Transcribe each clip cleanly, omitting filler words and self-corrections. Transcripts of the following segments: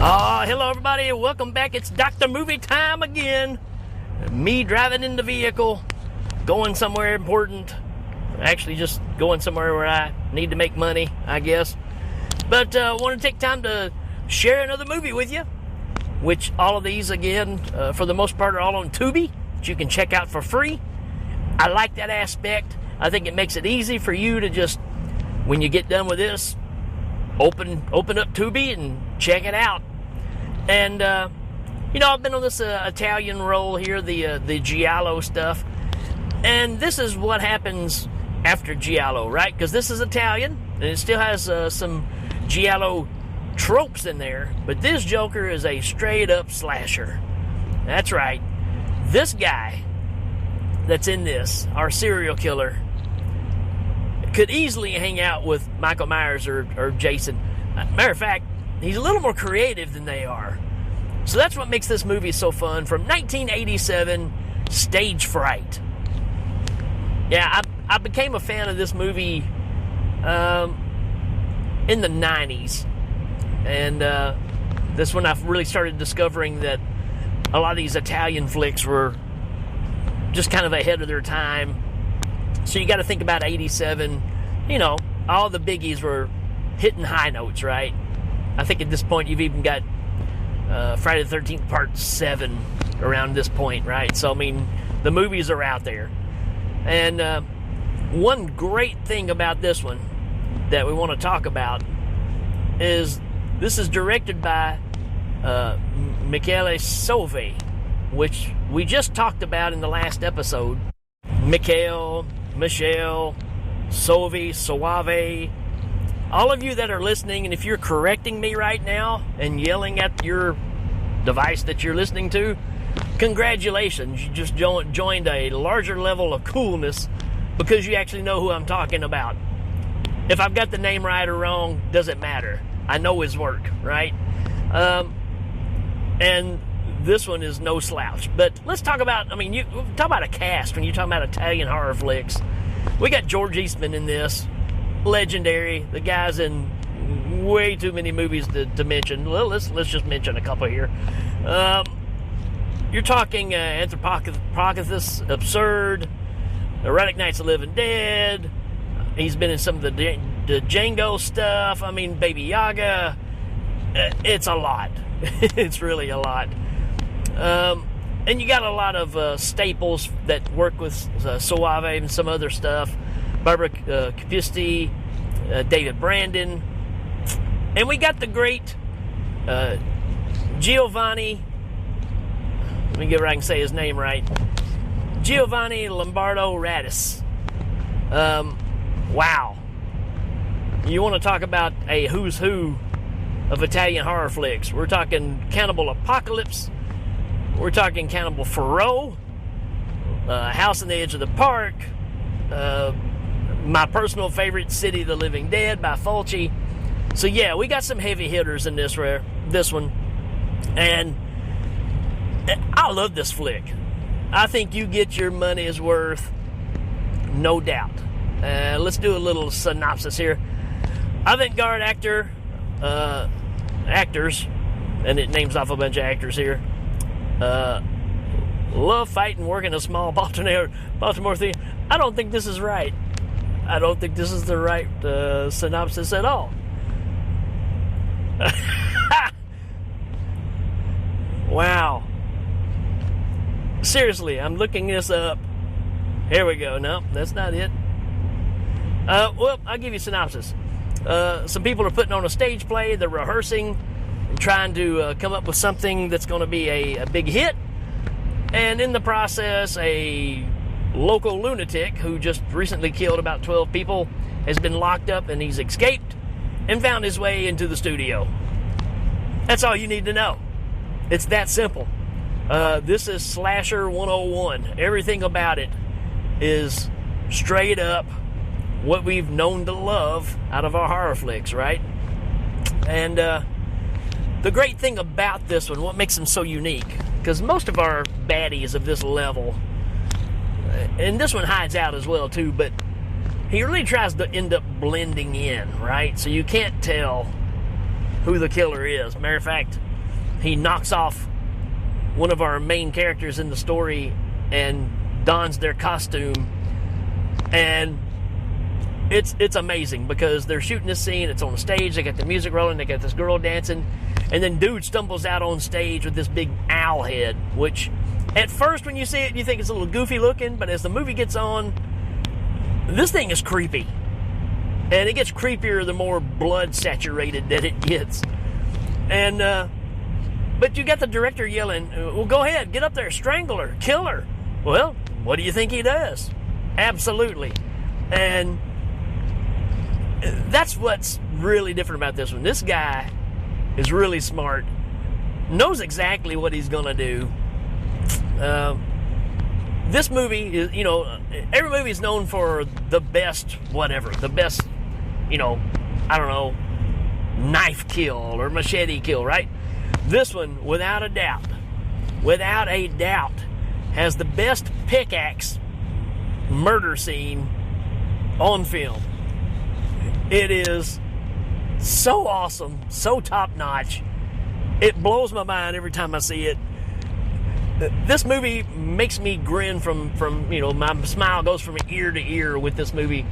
Hello everybody, welcome back. It's Dr. Movie time again. Me driving in the vehicle, going somewhere important. Actually just going somewhere where I need to make money, I guess. But I want to take time to share another movie with you, which all of these, again, for the most part, are all on Tubi, that you can check out for free. I like that aspect. I think it makes it easy for you to just, when you get done with this, open up Tubi and check it out. And I've been on this Italian roll here, the giallo stuff, and this is what happens after giallo, right? Because this is Italian and it still has some giallo tropes in there, but this Joker is a straight up slasher. That's right. This guy that's in this, our serial killer, could easily hang out with Michael Myers or Jason. Matter of fact, he's a little more creative than they are. So that's what makes this movie so fun. From 1987, Stagefright. Yeah, I became a fan of this movie in the 90s. And this when I really started discovering that a lot of these Italian flicks were just kind of ahead of their time. So you got to think about 87. All the biggies were hitting high notes, right? I think at this point you've even got Friday the 13th Part 7 around this point, right? So, I mean, the movies are out there. And one great thing about this one that we want to talk about is this is directed by Michele Soavi, which we just talked about in the last episode. Michele, Soavi. All of you that are listening, and if you're correcting me right now and yelling at your device that you're listening to, congratulations. You just joined a larger level of coolness because you actually know who I'm talking about. If I've got the name right or wrong, doesn't matter. I know his work, right? And this one is no slouch. But let's talk about, you talk about a cast when you talk about Italian horror flicks. We got George Eastman in this. Legendary. The guy's in way too many movies to mention. Well, let's just mention a couple here. You're talking Anthropocrathus, Absurd, Erotic Nights of the Living Dead. He's been in some of the Django stuff. Baby Yaga. It's a lot. It's really a lot. And you got a lot of staples that work with Soave and some other stuff. Barbara Capisti, David Brandon. And we got the great Giovanni, let me get where I can say his name right, Giovanni Lombardo Radis. Wow. You want to talk about a who's who of Italian horror flicks. We're talking Cannibal Apocalypse. We're talking Cannibal Ferox, House on the Edge of the Park, my personal favorite, City of the Living Dead by Fulci. So yeah, we got some heavy hitters in this one. And I love this flick. I think you get your money's worth, no doubt. Let's do a little synopsis here. Avant-garde actors, and it names off a bunch of actors here, love fighting, working a small Baltimore theater. I don't think this is right. I don't think this is the right synopsis at all. Wow. Seriously, I'm looking this up. Here we go. No, that's not it. Well, I'll give you a synopsis. Some people are putting on a stage play. They're rehearsing and trying to come up with something that's going to be a big hit. And in the process, a local lunatic who just recently killed about 12 people has been locked up, and he's escaped and found his way into the studio. That's all you need to know. It's that simple. This is Slasher 101. Everything about it is straight up what we've known to love out of our horror flicks, right? And the great thing about this one, what makes them so unique, because most of our baddies of this level, and this one hides out as well too, but he really tries to end up blending in, right? So you can't tell who the killer is. Matter of fact, he knocks off one of our main characters in the story and dons their costume, and it's amazing because they're shooting this scene. It's on a stage. They got the music rolling. They got this girl dancing, and then dude stumbles out on stage with this big owl head, which at first when you see it, you think it's a little goofy looking, but as the movie gets on, this thing is creepy. And it gets creepier the more blood saturated that it gets. And, but you got the director yelling, well, go ahead, get up there, strangle her, kill her. Well, what do you think he does? Absolutely. And that's what's really different about this one. This guy is really smart, knows exactly what he's going to do. This movie is, every movie is known for the best whatever, the best, I don't know, knife kill or machete kill, right? This one, without a doubt, has the best pickaxe murder scene on film. It is so awesome, so top-notch. It blows my mind every time I see it. This movie makes me grin from my smile goes from ear to ear with this movie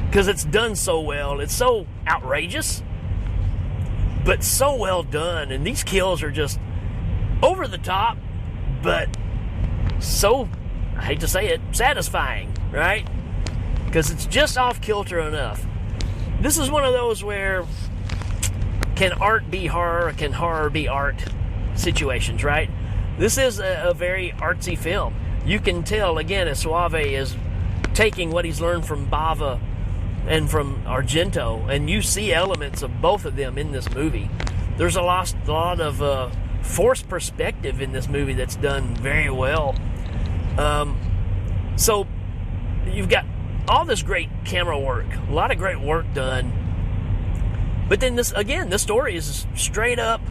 because it's done so well. It's so outrageous, but so well done. And these kills are just over the top, but so, I hate to say it, satisfying, right? Because it's just off kilter enough. This is one of those where can art be horror, or can horror be art situations, right? This is a very artsy film. You can tell, again, as Suave is taking what he's learned from Bava and from Argento, and you see elements of both of them in this movie. There's a lot of forced perspective in this movie that's done very well. So you've got all this great camera work, a lot of great work done. But then this story is straight up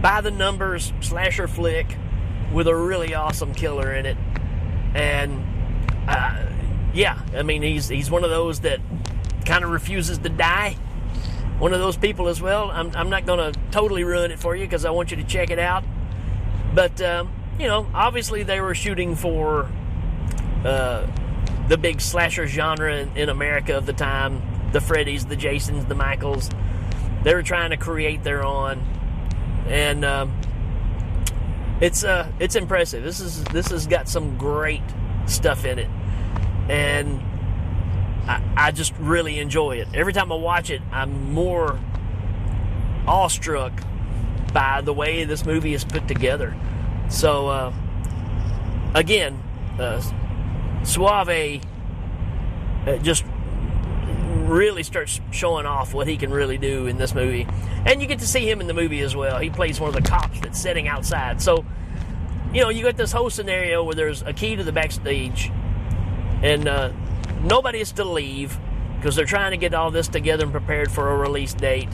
by the numbers slasher flick with a really awesome killer in it. And he's one of those that kind of refuses to die. One of those people as well. I'm not going to totally ruin it for you because I want you to check it out. But obviously they were shooting for the big slasher genre in America of the time. The Freddys, the Jasons, the Michaels. They were trying to create their own. And it's impressive. This has got some great stuff in it, and I just really enjoy it. Every time I watch it, I'm more awestruck by the way this movie is put together. So again, Suave just really starts showing off what he can really do in this movie. And you get to see him in the movie as well. He plays one of the cops that's sitting outside. So, you got this whole scenario where there's a key to the backstage, and nobody is to leave because they're trying to get all this together and prepared for a release date.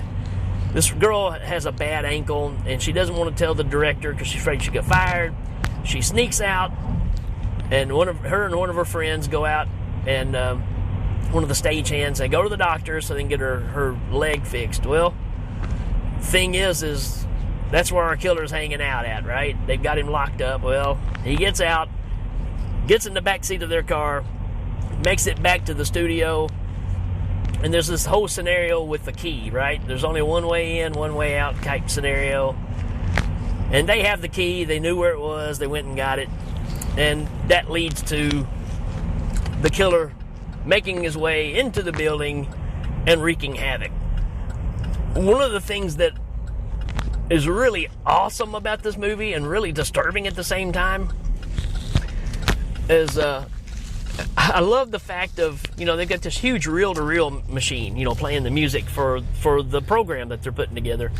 This girl has a bad ankle, and she doesn't want to tell the director because she's afraid she'll get fired. She sneaks out, and one of her friends go out, and one of the stagehands, they go to the doctor so they can get her leg fixed. Well, thing is that's where our killer's hanging out at, right? They've got him locked up. Well, he gets out, gets in the back seat of their car, makes it back to the studio, and there's this whole scenario with the key, right? There's only one way in, one way out type scenario. And they have the key. They knew where it was. They went and got it. And that leads to the killer making his way into the building and wreaking havoc. One of the things that is really awesome about this movie and really disturbing at the same time is I love the fact of, they've got this huge reel-to-reel machine, playing the music for the program that they're putting together.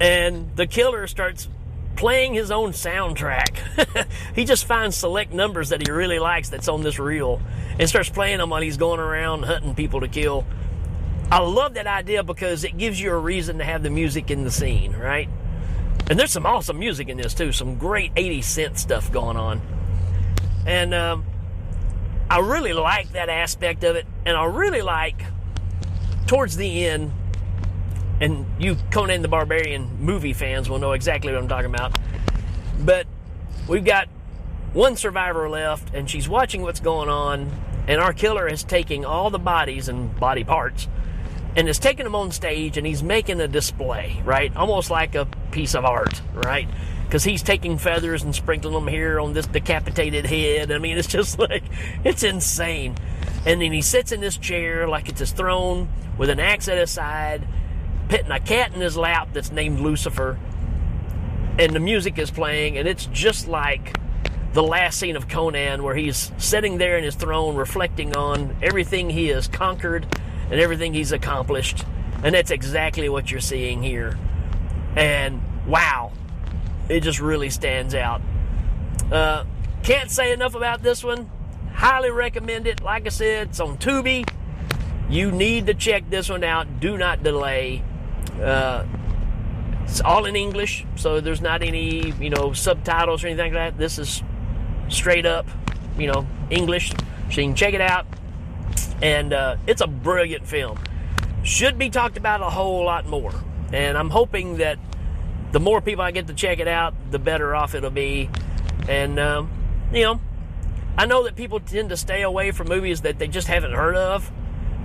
And the killer starts playing his own soundtrack. He just finds select numbers that he really likes that's on this reel and starts playing them while he's going around hunting people to kill. I love that idea because it gives you a reason to have the music in the scene, right? And there's some awesome music in this too, some great 80s synth stuff going on. And I really like that aspect of it, and I really like towards the end And you Conan the Barbarian movie fans will know exactly what I'm talking about. But we've got one survivor left, and she's watching what's going on, and our killer is taking all the bodies and body parts and is taking them on stage, and he's making a display, right? Almost like a piece of art, right? Because he's taking feathers and sprinkling them here on this decapitated head. I mean, it's just like, it's insane. And then he sits in this chair like it's his throne with an axe at his side, petting a cat in his lap that's named Lucifer, and the music is playing, and it's just like the last scene of Conan, where he's sitting there in his throne reflecting on everything he has conquered and everything he's accomplished. And that's exactly what you're seeing here. And wow, it just really stands out. Can't say enough about this one. Highly recommend it. Like I said, it's on Tubi. You need to check this one out. Do not delay. It's all in English, so there's not any, subtitles or anything like that. This is straight up, English. So you can check it out. And it's a brilliant film. Should be talked about a whole lot more. And I'm hoping that the more people I get to check it out, the better off it'll be. And, I know that people tend to stay away from movies that they just haven't heard of,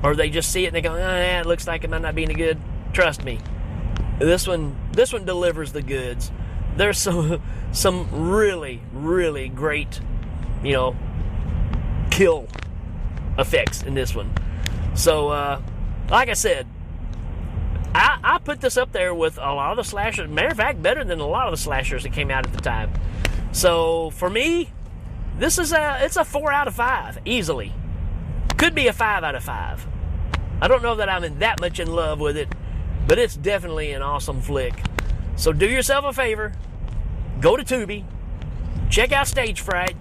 or they just see it and they go, it looks like it might not be any good. Trust me. This one delivers the goods. There's some really, really great, kill effects in this one. So, like I said, I put this up there with a lot of the slashers. Matter of fact, better than a lot of the slashers that came out at the time. So, for me, it's a 4 out of 5, easily. Could be a 5 out of 5. I don't know that I'm that much in love with it, but it's definitely an awesome flick. So do yourself a favor, go to Tubi, check out Stagefright,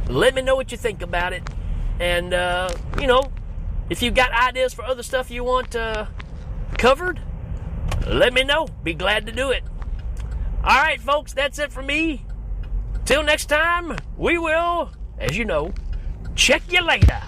let me know what you think about it, and, if you've got ideas for other stuff you want covered, let me know. Be glad to do it. All right, folks, that's it for me. Till next time, we will, as you know, check you later.